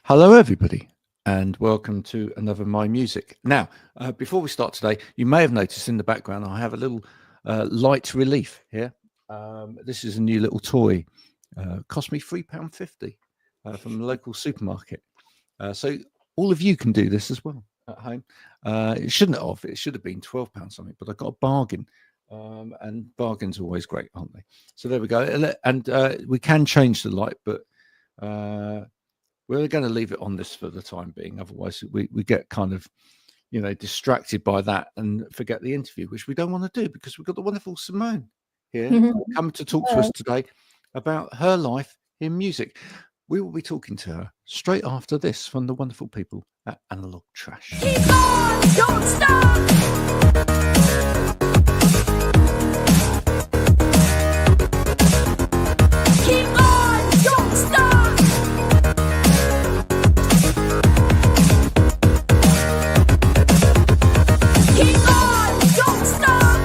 Hello, everybody, and welcome to another My Music. Now, before we start today, you may have noticed in the background I have a little light relief here. This is a new little toy. Cost me £3.50 from the local supermarket. So all of you can do this as well at home. It shouldn't have. It should have been £12 something, but I got a bargain. And bargains are always great, aren't they? So there we go. And we can change the light, but we're going to leave it on this for the time being. Otherwise, we get kind of, distracted by that and forget the interview, which we don't want to do because we've got the wonderful Simone here come to talk to us today about her life in music. We will be talking to her straight after this from the wonderful people at Analog Trash. Keep on, don't stop. Keep on, don't stop. Keep on, don't stop.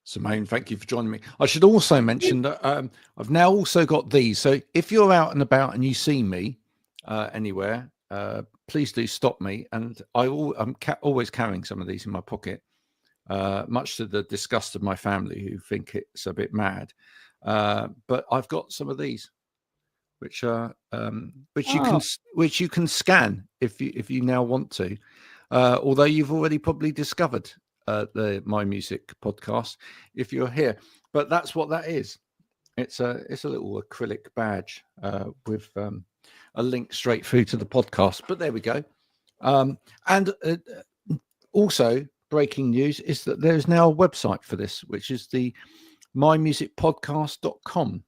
Simone, thank you for joining me. I should also mention that I've now also got these. So if you're out and about and you see me anywhere, please do stop me. And I'm always carrying some of these in my pocket, much to the disgust of my family, who think it's a bit mad. But I've got some of these, which you can scan if you now want to. Although you've already probably discovered the My Music podcast if you're here, but that's what that is. It's a little acrylic badge with a link straight through to the podcast. But there we go. And also breaking news is that there's now a website for this, which is the mymusicpodcast.com.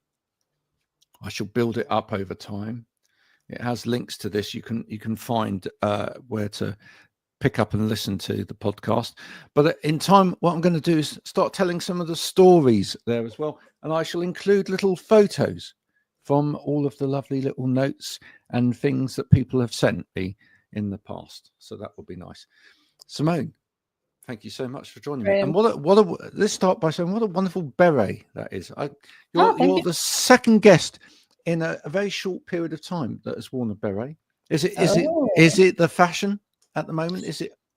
I shall build it up over time. It has links to this. You can find where to pick up and listen to the podcast. But in time, what I'm going to do is start telling some of the stories there as well. And I shall include little photos from all of the lovely little notes and things that people have sent me in the past. So that will be nice. Simone, thank you so much for joining me. And let's start by saying what a wonderful beret that is. You're the second guest in a very short period of time that has worn a beret. Is it the fashion at the moment?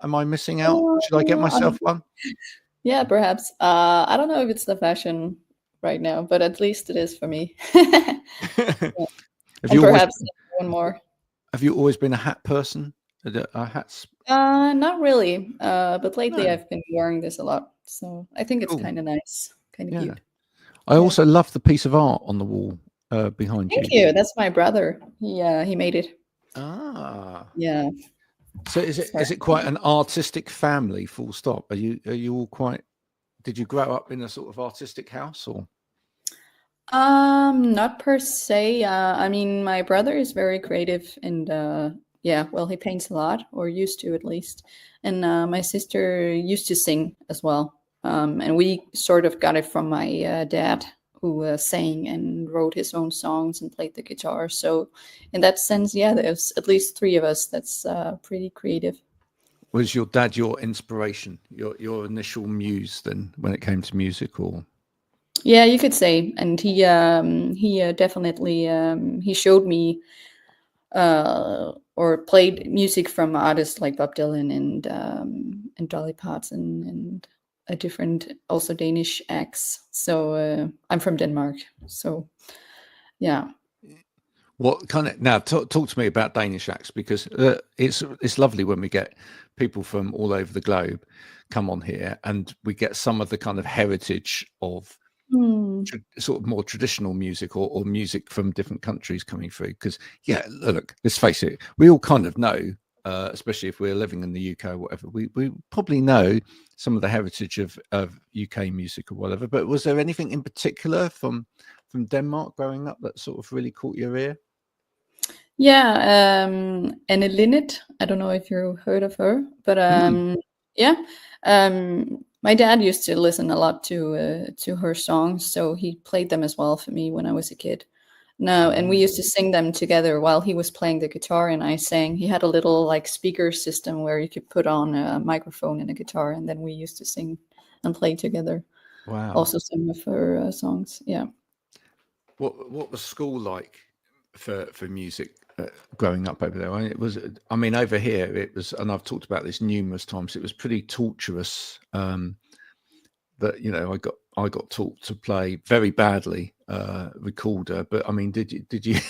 Am I missing out? Should I get myself one? Yeah, perhaps. I don't know if it's the fashion right now, but at least it is for me. Perhaps one more. Have you always been a hat person? Hats? Not really. But lately I've been wearing this a lot, so I think it's kind of nice, kind of cute. I also love the piece of art on the wall behind you. Thank you. That's my brother. He made it. Ah. Yeah. So is it quite an artistic family, full stop? Are you all quite, did you grow up in a sort of artistic house or? Not per se. I mean, my brother is very creative and he paints a lot, or used to at least. And my sister used to sing as well. And we sort of got it from my dad, who sang and wrote his own songs and played the guitar. So in that sense, there's at least three of us that's pretty creative. Was your dad your inspiration, your initial muse then when it came to music, or? Yeah, you could say. And he definitely he showed me or played music from artists like Bob Dylan and Dolly Parton and a different, also Danish acts. So I'm from Denmark. So, yeah. What kind of, now talk to me about Danish acts, because it's lovely when we get people from all over the globe come on here and we get some of the kind of heritage of sort of more traditional music or music from different countries coming through. Because look, let's face it, we all kind of know, especially if we're living in the UK or whatever, we probably know some of the heritage of UK music or whatever. But was there anything in particular from Denmark growing up that sort of really caught your ear? Yeah, Anne Linnet. I don't know if you heard of her, but my dad used to listen a lot to her songs, so he played them as well for me when I was a kid. No, and we used to sing them together while he was playing the guitar and I sang. He had a little like speaker system where you could put on a microphone and a guitar, and then we used to sing and play together. Wow. also some of her songs. Yeah. What was school like for music growing up over there? It was, I mean, over here it was, and I've talked about this numerous times. It was pretty torturous. That I got taught to play very badly recorder. But I mean, did you did you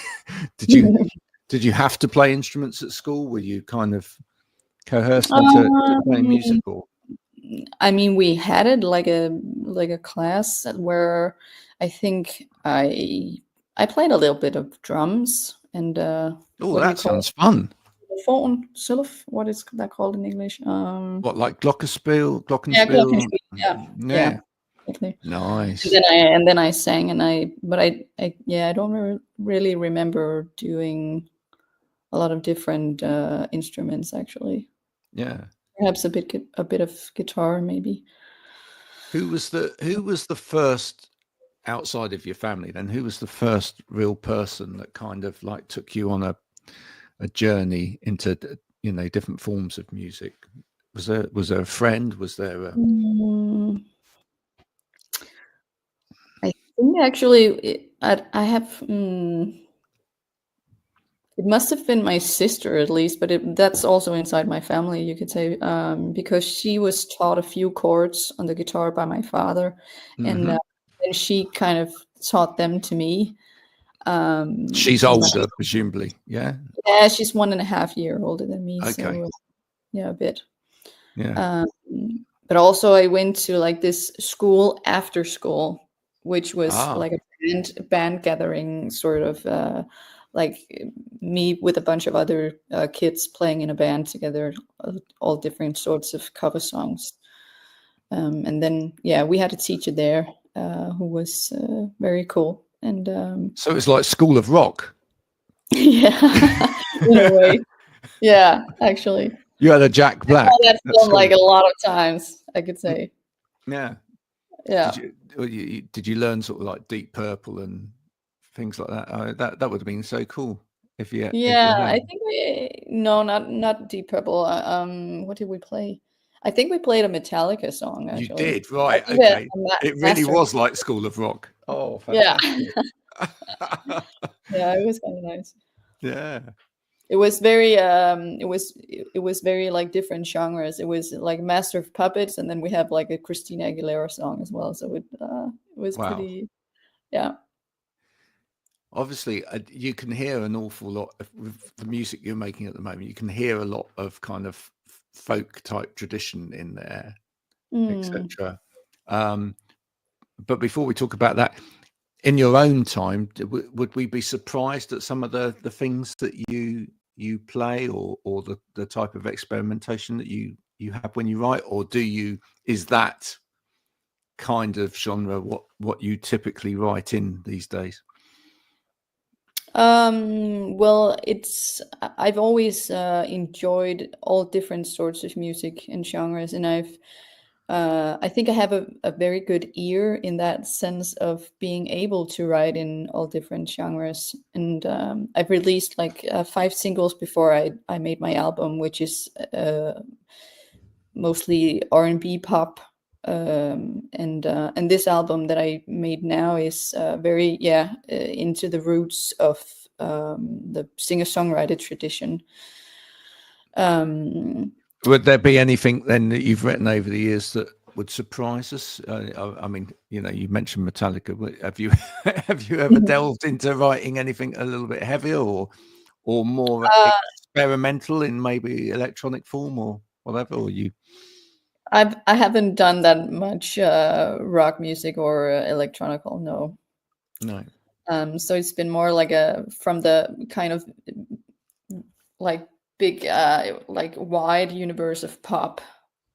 did you have to play instruments at school? Were you kind of coerced into playing music, or? I mean, we had it like a class where I think I played a little bit of drums and Oh, what do you that call sounds fun. phone xylophone? What is that called in English? What, like glockenspiel? Yeah, Glockenspiel? glockenspiel. Yeah, Yeah. exactly. Nice. And then I sang, but I yeah, I don't really remember doing a lot of different instruments actually. Yeah. Perhaps a bit of guitar maybe. Who was the first outside of your family then? Who was the first real person that kind of like took you on a journey into different forms of music? Was there a friend? Was there a Mm, I think actually I have. It must have been my sister at least, but that's also inside my family, you could say, because she was taught a few chords on the guitar by my father, and Mhm. then she kind of taught them to me. She's And older, presumably. Yeah. yeah, she's 1.5 years older than me, Okay. so yeah, a bit. Yeah. But also, I went to like this school after school, which was Ah. like a band gathering sort of like me with a bunch of other kids playing in a band together, all different sorts of cover songs. And then, yeah, we had a teacher there who was very cool. And So it's like School of Rock. yeah, in a way. Yeah, actually. You had a Jack I Black saw that at film like school. a lot of times, I could Mm, say. yeah. Yeah. Did you learn sort of like Deep Purple and things like that? That would have been so cool if you Yeah, had. I think no, not Deep Purple. What did we play? I think we played a Metallica song You actually. did, I right? think we had Okay. a It really master. was like School of Rock. Oh, Yeah, fantastic. yeah, it was kind of nice. Yeah. It was very it was very like different genres. It was like Master of Puppets, and then we have like a Christina Aguilera song as well. So it was Wow. pretty, yeah. Obviously, you can hear an awful lot with the music you're making at the moment. You can hear a lot of kind of folk type tradition in there, Mm. etc. But before we talk about that, in your own time, would we be surprised at some of the things that you play, or the type of experimentation that you have when you write, or is that kind of genre what you typically write in these days? Well, I've always enjoyed all different sorts of music and genres, and I think I have a very good ear in that sense of being able to write in all different genres. And I've released like 5 singles before I made my album, which is mostly R&B pop. And this album that I made now is very into the roots of the singer-songwriter tradition. Would there be anything then that you've written over the years that would surprise us? I mean, you mentioned Metallica. Have you have you ever delved into writing anything a little bit heavier or more experimental in maybe electronic form or whatever? Or you? I haven't done that much rock music or electronical, no. No. So it's been more like from the kind of like big like wide universe of pop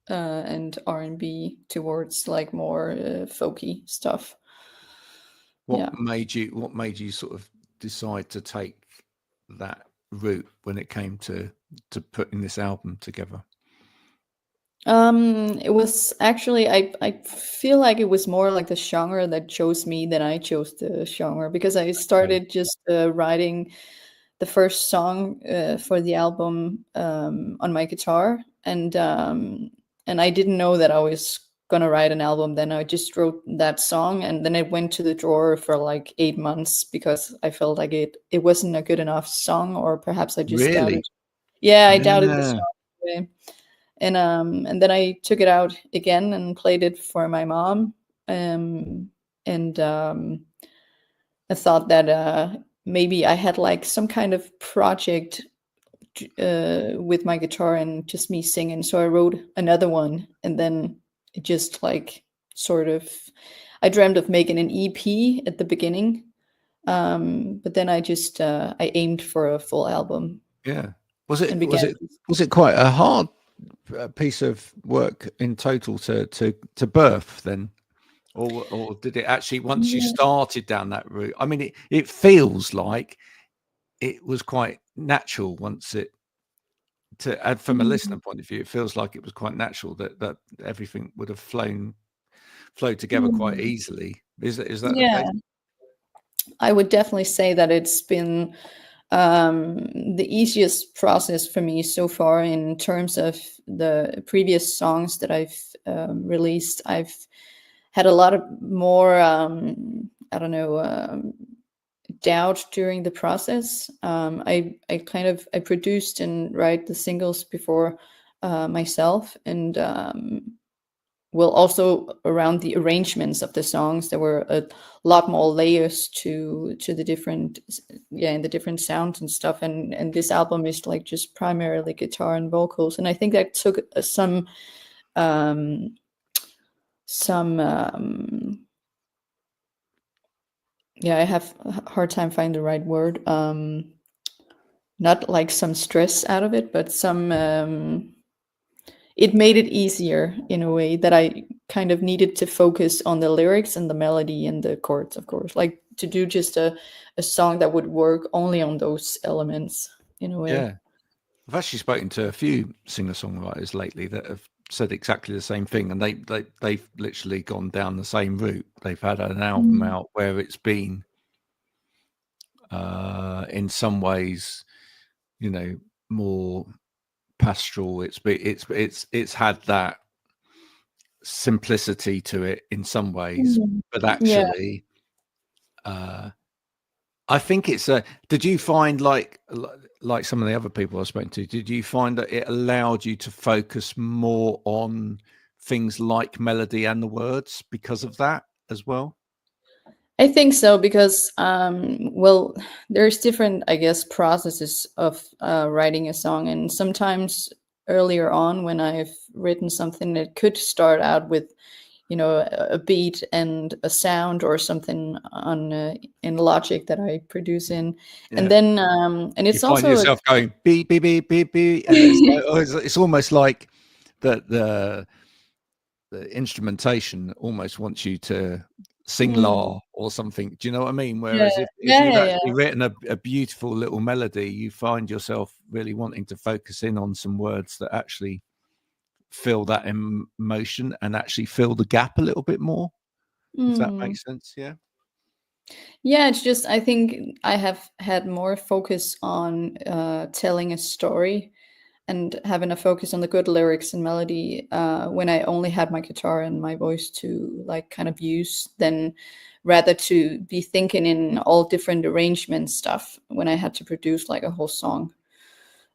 and R&B towards like more folky stuff. Yeah. What made you sort of decide to take that route when it came to putting this album together? It was actually I feel like it was more like the genre that chose me than I chose the genre, because I started just writing the first song for the album on my guitar, and I didn't know that I was gonna write an album, then I just wrote that song, and then it went to the drawer for like 8 months because I felt like it wasn't a good enough song, or perhaps I just doubted. Really? Yeah, I doubted the Yeah. song. Anyway. And then I took it out again and played it for my mom. And I thought that maybe I had like some kind of project with my guitar and just me singing. So I wrote another one, and then it just like sort of, I dreamt of making an EP at the beginning, but then I just I aimed for a full album Yeah. Was and it was began. it was it quite a hard piece of work in total to birth then? Or did it actually, once you Yeah. started down that route? I mean, it feels like it was quite natural once it to and from a listener point of view, it feels like it was quite natural that everything would have flowed together quite Mm. easily. Is that the case? Yeah, I would definitely say that it's been the easiest process for me so far in terms of the previous songs that I've released. I've had a lot of more, I don't know, doubt during the process. I produced and write the singles before myself, and well, also around the arrangements of the songs, there were a lot more layers to the different, yeah, and the different sounds and stuff. And this album is like just primarily guitar and vocals, and I think that took um, some yeah, I have a hard time finding the right word. Not like some stress out of it, but some it made it easier in a way that I kind of needed to focus on the lyrics and the melody and the chords, of course, like to do just a song that would work only on those elements in a way. Yeah. I've actually spoken to a few singer-songwriters lately that have said exactly the same thing, and they've literally gone down the same route. They've had an album Mm. out where it's been in some ways, more pastoral. It's had that simplicity to it in some ways, Mm. but Yeah. actually I think it's a did you find like some of the other people I've spoken to, did you find that it allowed you to focus more on things like melody and the words because of that as well? I think so because well, there's different, I guess, processes of writing a song, and sometimes earlier on when I've written something, it could start out with a beat and a sound or something on in Logic that I produce in, and Yeah. then and You it's find also yourself going beep beep beep beep beep, and it's like, oh, it's almost like the instrumentation almost wants you to sing Mm, la or something. Do you know what I mean? yeah, Whereas if yeah, you've yeah, yeah. actually written a beautiful little melody, you find yourself really wanting to focus in on some words that actually feel that emotion and actually fill the gap a little bit more, if that Mm. makes sense. Yeah. Yeah, it's just I think I have had more focus on telling a story and having a focus on the good lyrics and melody when I only had my guitar and my voice to like kind of use, than rather to be thinking in all different arrangement stuff when I had to produce like a whole song.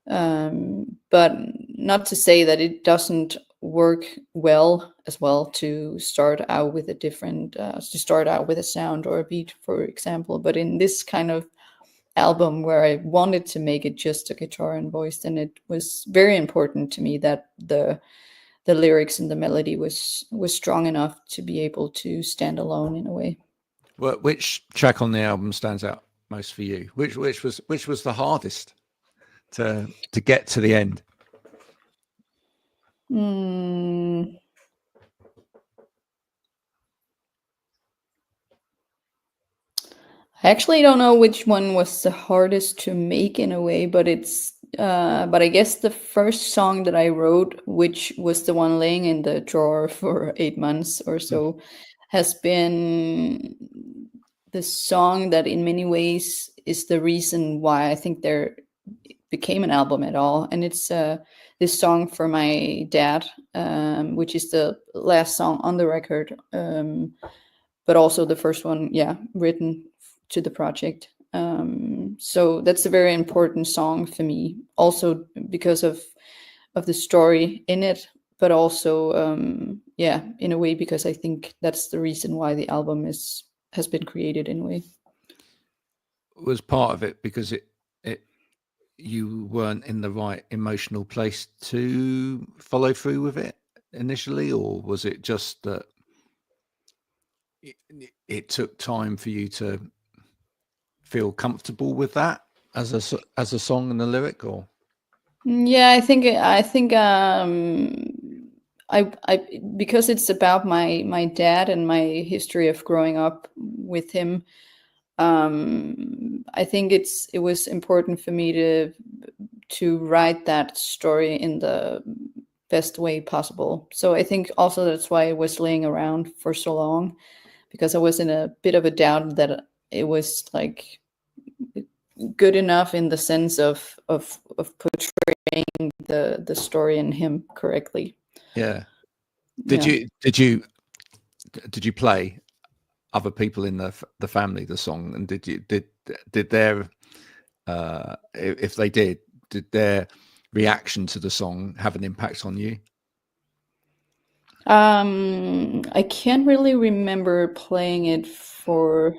But not to say that it doesn't work well as well to start out with a different to start out with a sound or a beat, for example. But in this kind of album where I wanted to make it just a guitar and voice, then it was very important to me that the lyrics and the melody was strong enough to be able to stand alone in a way. Well, which track on the album stands out most for you? Which was the hardest to get to the end? Hmm. I actually don't know which one was the hardest to make in a way, but but I guess the first song that I wrote, which was the one laying in the drawer for 8 months or so, has been the song that in many ways is the reason why I think became an album at all. And it's this song for my dad, which is the last song on the record, but also the first one, written to the project. So that's a very important song for me, also because of the story in it, but also in a way because I think that's the reason why the album has been created in a way. Was part of it because it you weren't in the right emotional place to follow through with it initially, or was it just that it took time for you to feel comfortable with that as a song and a lyric? Or Yeah, I think I because it's about my dad and my history of growing up with him. I think it was important for me to write that story in the best way possible. So I think also that's why it was laying around for so long, because I was in a bit of a doubt that it was like good enough in the sense of portraying the story and him correctly. yeah. Did you play other people in the family the song, and did their if they did their reaction to the song have an impact on you? I can't really remember playing it for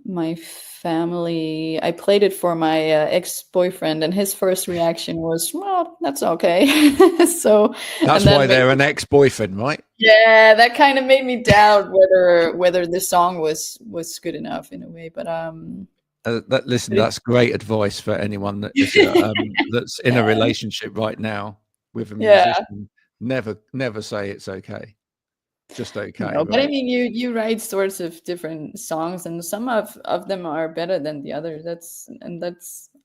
my family. I played it for my ex-boyfriend, and his first reaction was, "Well, that's okay." So That's why they're an ex-boyfriend, right? Yeah, that kind of made me doubt whether the song was good enough in a way. But Listen, that's great advice for anyone that is that's in a relationship right now with a musician. Never say it's okay. Just okay. No, but I mean, you write sorts of different songs, and some of them are better than the other. That's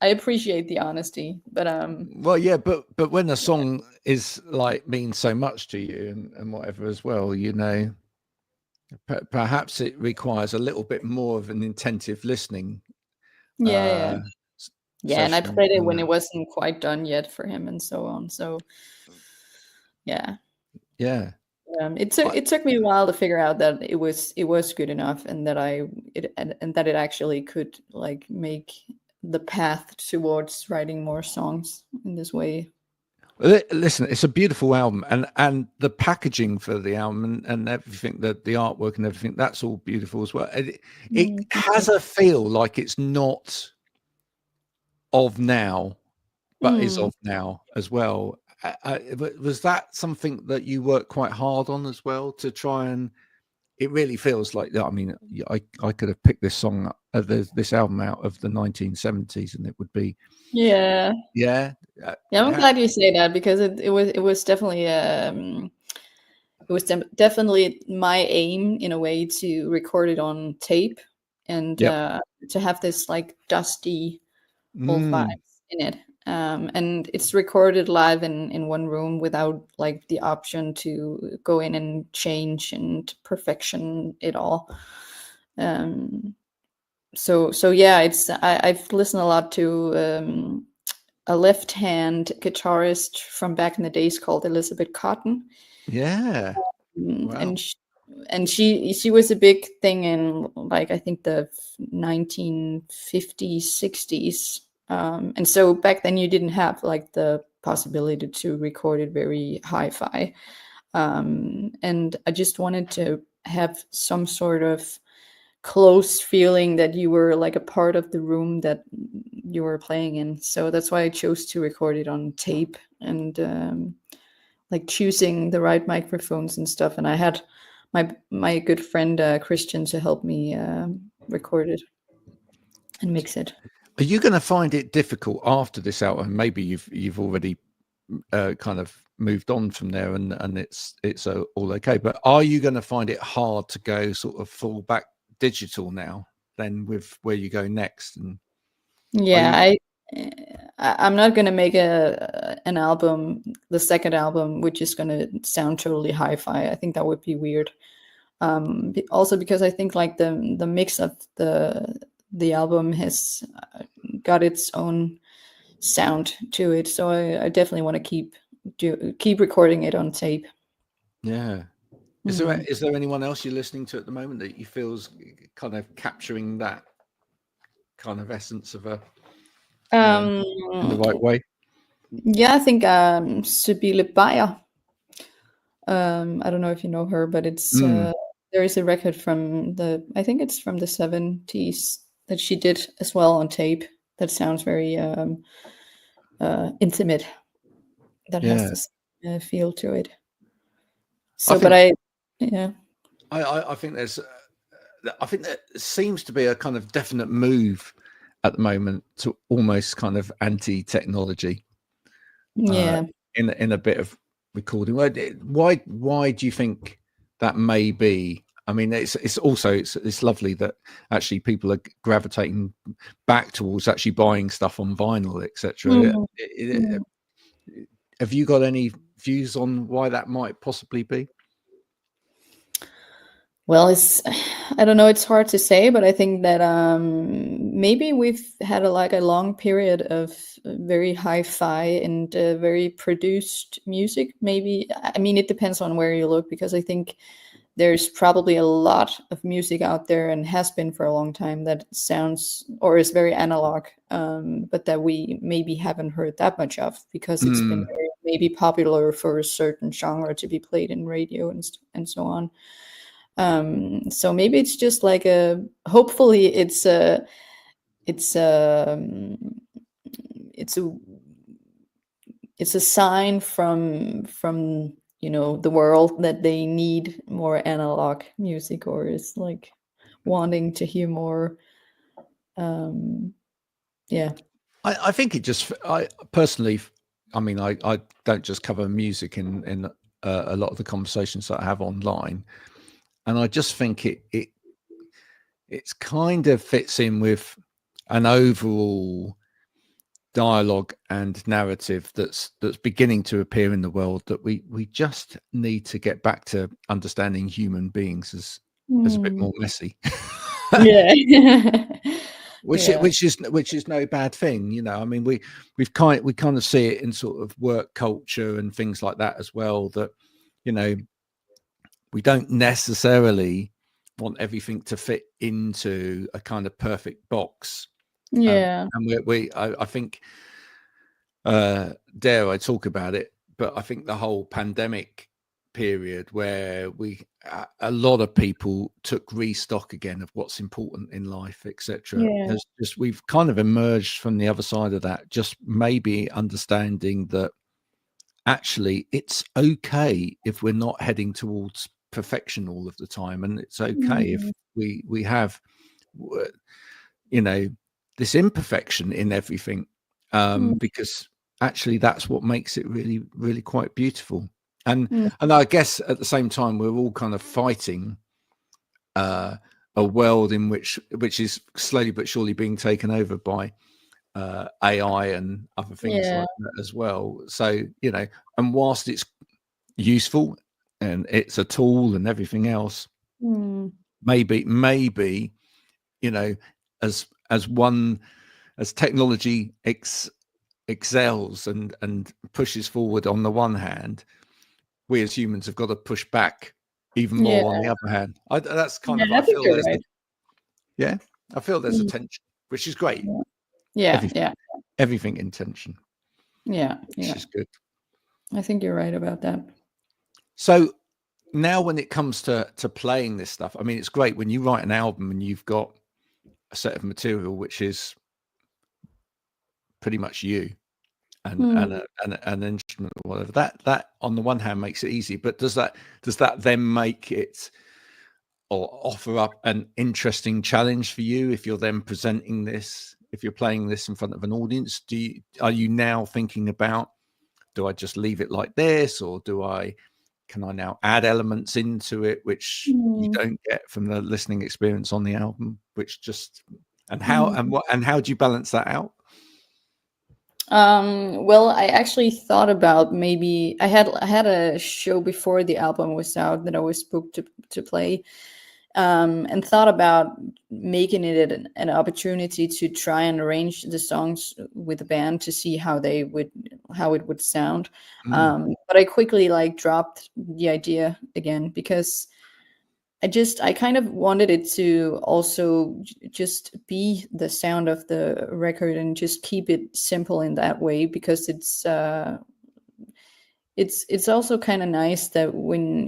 I appreciate the honesty, but well, yeah, but when a song is like means so much to you and whatever as well, you know, perhaps it requires a little bit more of an attentive listening. And I session played it than when that. it wasn't quite done yet for him, and so on. So yeah. It took me a while to figure out that it was good enough, and that that it actually could like make the path towards writing more songs in this way. Listen, it's a beautiful album, and the packaging for the album and everything, the artwork and everything, that's all beautiful as well. It has a feel like it's not of now, but is of now as well. Was that something that you worked quite hard on as well to try and? It really feels like that. I mean, I could have picked this song, this album out of the 1970s, and it would be. Yeah. I'm glad you say that, because it was definitely definitely my aim in a way to record it on tape and to have this like dusty old vibes in it. And it's recorded live in one room without like the option to go in and change and perfection it all. So yeah, I've listened a lot to a left-hand guitarist from back in the days called Elizabeth Cotton. Yeah. Wow. And she was a big thing in like I think the 1950s, 60s. And so back then you didn't have like the possibility to record it very hi-fi. And I just wanted to have some sort of close feeling that you were like a part of the room that you were playing in. So that's why I chose to record it on tape, and like choosing the right microphones and stuff. And I had my good friend Christian to help me record it and mix it. Are you going to find it difficult after this album? Maybe you've already kind of moved on from there, and it's all okay. But are you going to find it hard to go sort of full back digital now? Then with where you go next? And I'm not going to make an album, the second album, which is going to sound totally hi-fi. I think that would be weird. Also because I think like the mix of the album has got its own sound to it. So I definitely want to keep recording it on tape. Yeah. Is there anyone else you're listening to at the moment that you feel's kind of capturing that kind of essence of a in the right way? Yeah, I think Sibylle Beyer. I don't know if you know her, but it's there is a record from I think it's from the 70s that she did as well on tape. That sounds very intimate. That has this feel to it. So, yeah. I think I think there seems to be a kind of definite move at the moment to almost kind of anti-technology. Yeah. In a bit of recording. Why do you think that may be? I mean, it's also lovely that actually people are gravitating back towards actually buying stuff on vinyl, etc. Have you got any views on why that might possibly be? Well, I don't know, it's hard to say, but I think that maybe we've had a long period of very hi-fi and very produced music. Maybe, I mean, it depends on where you look, because I think there's probably a lot of music out there, and has been for a long time, that sounds or is very analog, but that we maybe haven't heard that much of, because it's been very, maybe popular for a certain genre to be played in radio and so on. So maybe it's just like hopefully it's a sign from the world that they need more analog music, or is like wanting to hear more. Yeah. I think it just, I personally, I mean, I don't just cover music in a lot of the conversations that I have online, and I just think it's kind of fits in with an overall dialogue and narrative that's beginning to appear in the world, that we just need to get back to understanding human beings as a bit more messy. Yeah. which is no bad thing, you know. I mean, we kind of see it in sort of work culture and things like that as well, that, you know, we don't necessarily want everything to fit into a kind of perfect box. Yeah. And I think, dare I talk about it, but I think the whole pandemic period, where a lot of people took restock again of what's important in life, etc. Yeah. We've kind of emerged from the other side of that, just maybe understanding that actually it's okay if we're not heading towards perfection all of the time, and it's okay if we have, you know, this imperfection in everything, because actually that's what makes it really, really quite beautiful. And I guess at the same time, we're all kind of fighting a world in which is slowly but surely being taken over by AI and other things like that as well. So, you know, and whilst it's useful and it's a tool and everything else, maybe, you know, as technology excels and pushes forward on the one hand, we as humans have got to push back even more on the other hand. That's kind of, I I think feel you're there's right. I feel there's a tension, which is great. Everything in tension. Which is good. I think you're right about that. So now when it comes to playing this stuff, I mean, it's great when you write an album and you've got a set of material which is pretty much you and an instrument or whatever. That on the one hand makes it easy, but does that then make it or offer up an interesting challenge for you if you're then presenting this, if you're playing this in front of an audience? Are you now thinking about, do I just leave it like this, or can I now add elements into it which you don't get from the listening experience on the album, which just, and how do you balance that out? Well, I actually thought about, maybe I had a show before the album was out that I was booked to play, and thought about making it an opportunity to try and arrange the songs with the band to see how it would sound. But I quickly like dropped the idea again, because I kind of wanted it to also just be the sound of the record and just keep it simple in that way, because it's also kind of nice that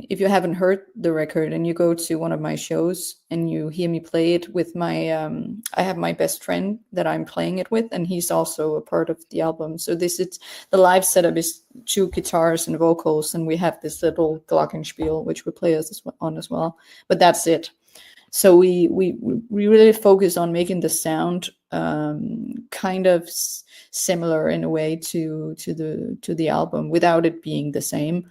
if you haven't heard the record and you go to one of my shows and you hear me play it with my I have my best friend that I'm playing it with, and he's also a part of the album. So the live setup is 2 guitars and vocals, and we have this little glockenspiel which we play on as well, but that's it. So we really focus on making the sound kind of similar in a way to the album without it being the same.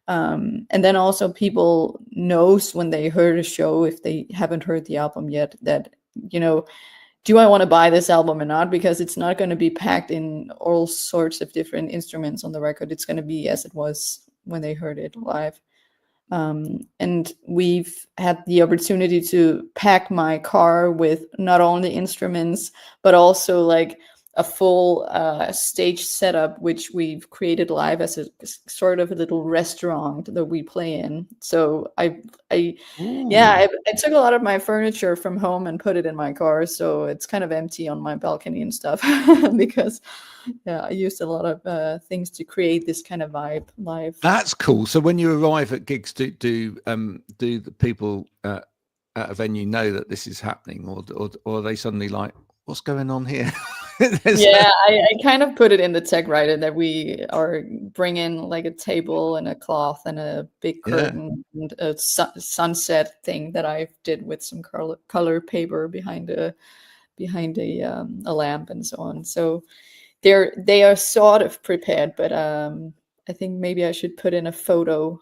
And then also people knows when they heard a show, if they haven't heard the album yet, that, do I want to buy this album or not? Because it's not going to be packed in all sorts of different instruments on the record. It's going to be as it was when they heard it live. And we've had the opportunity to pack my car with not only instruments, but also like a full stage setup, which we've created live as a sort of a little restaurant that we play in. So I took a lot of my furniture from home and put it in my car. So it's kind of empty on my balcony and stuff because I used a lot of things to create this kind of vibe live. That's cool. So when you arrive at gigs, do the people at a venue know that this is happening, or are they suddenly like, what's going on here? I kind of put it in the tech writer that we are bringing like a table and a cloth and a big curtain and a sunset thing that I did with some color paper behind a lamp and so on. So they are sort of prepared, but I think maybe I should put in a photo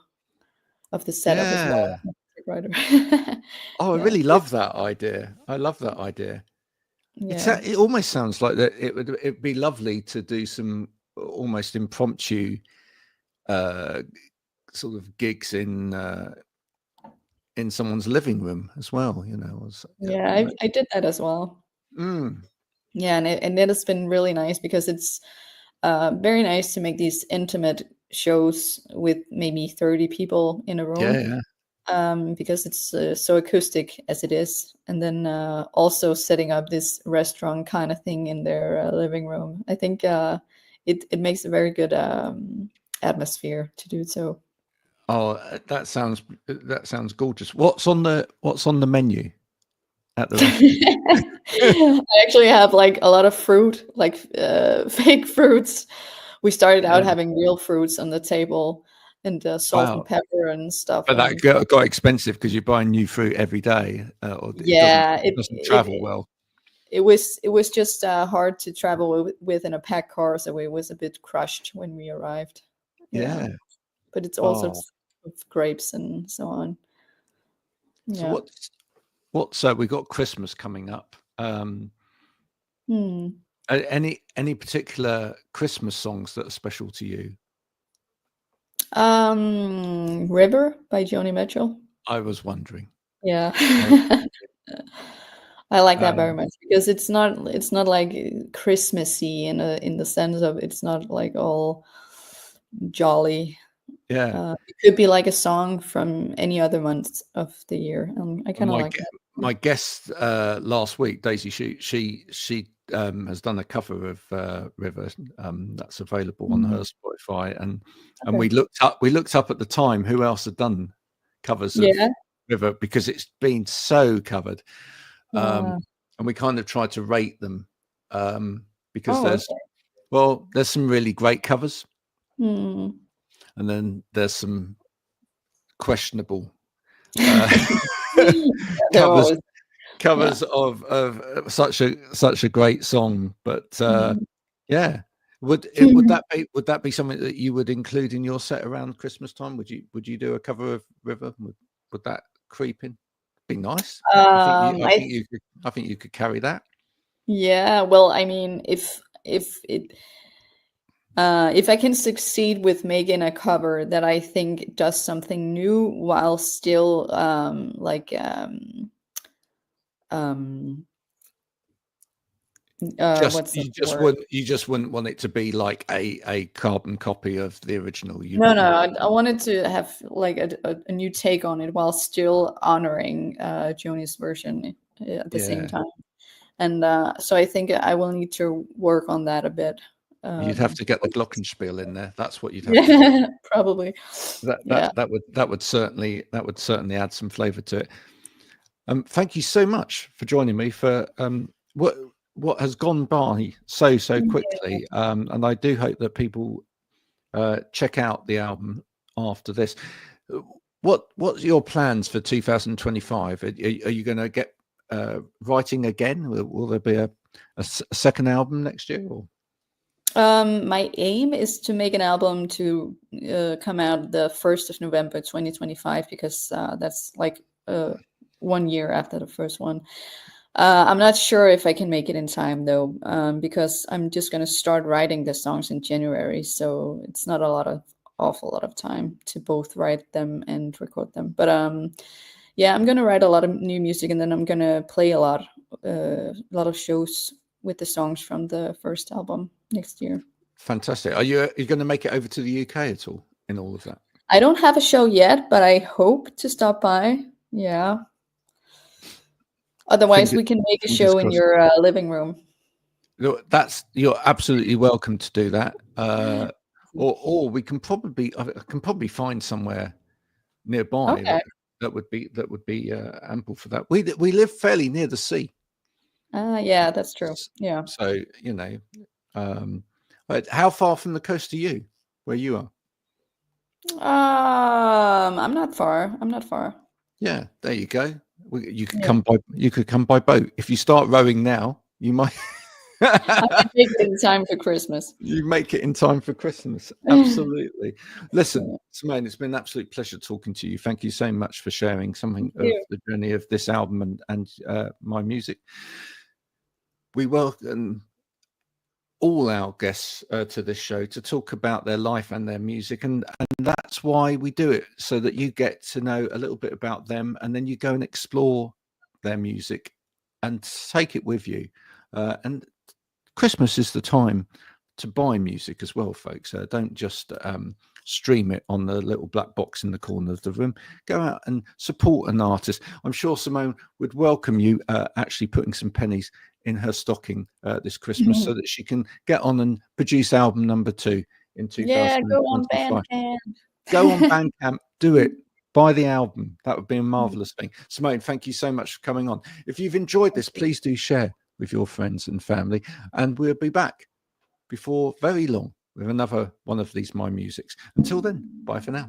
of the setup as well. I really love that idea. I love that idea. Yeah. It almost sounds like that it'd be lovely to do some almost impromptu sort of gigs in someone's living room as well, I did that as well. Yeah, and it has been really nice, because it's very nice to make these intimate shows with maybe 30 people in a room. Because it's so acoustic as it is, and then also setting up this restaurant kind of thing in their living room. I think it makes a very good atmosphere to do so. Oh, that sounds gorgeous. What's on the menu at the restaurant? I actually have like a lot of fruit, like fake fruits. We started out having real fruits on the table, and salt and pepper and stuff. But that got expensive because you're buying new fruit every day. It doesn't travel well. It was just hard to travel with in a packed car, so it was a bit crushed when we arrived. Yeah. But it's also of grapes and so on. Yeah. So we got Christmas coming up. Any particular Christmas songs that are special to you? River by Joni Mitchell. I was wondering. Yeah. I like that very much, because it's not like Christmassy in the sense of it's not like all jolly. Yeah. It could be like a song from any other month of the year. I kind of like that. My guest last week, Daisy, she has done a cover of River that's available on her Spotify, and we looked up at the time who else had done covers of River, because it's been so covered, and we kind of tried to rate them, because there's some really great covers, and then there's some questionable covers of such a great song. But would that be something that you would include in your set around Christmas time? Would you do a cover of River? Would that creep in? Be nice. I think you could carry that. Yeah, well, I mean, if it if I can succeed with making a cover that I think does something new while still what's the word? You just wouldn't want it to be like a carbon copy of the original. No, I wanted to have like a new take on it while still honoring Joni's version at the same time. And so I think I will need to work on that a bit. You'd have to get the glockenspiel in there. That's what you'd have to do. Probably. That would certainly add some flavor to it. Thank you so much for joining me for what has gone by so quickly. And I do hope that people check out the album after this. What's your plans for 2025? Are you going to get writing again? Will there be a second album next year? Or? My aim is to make an album to come out the 1st of November 2025, because that's like 1 year after the first one. I'm not sure if I can make it in time though, because I'm just going to start writing the songs in January, so it's not awful lot of time to both write them and record them. But yeah, I'm going to write a lot of new music, and then I'm going to play a lot of shows with the songs from the first album next year. Fantastic. Are you going to make it over to the UK at all in all of that? I don't have a show yet, but I hope to stop by. Yeah. Otherwise, we can make a show in your living room. You're absolutely welcome to do that. Or we can I can probably find somewhere nearby that would be ample for that. We live fairly near the sea. Yeah, that's true. Yeah. So how far from the coast are you? Where you are? I'm not far. Yeah, there you go. You could come by. You could come by boat. If you start rowing now, you might. I can make it in time for Christmas. You make it in time for Christmas. Absolutely. Listen, Simone, it's been an absolute pleasure talking to you. Thank you so much for sharing something of the journey of this album and my music. We welcome all our guests to this show to talk about their life and their music, and that's why we do it, so that you get to know a little bit about them, and then you go and explore their music and take it with you. And Christmas is the time to buy music as well, folks. Don't just stream it on the little black box in the corner of the room. Go out and support an artist. I'm sure Simone would welcome you actually putting some pennies in her stocking this Christmas, so that she can get on and produce album number 2 in 2025. Yeah, go on Bandcamp. Go on Bandcamp, do it. Buy the album. That would be a marvelous thing. Simone, thank you so much for coming on. If you've enjoyed this, please do share with your friends and family, and we'll be back before very long with another one of these My Musics. Until then, bye for now.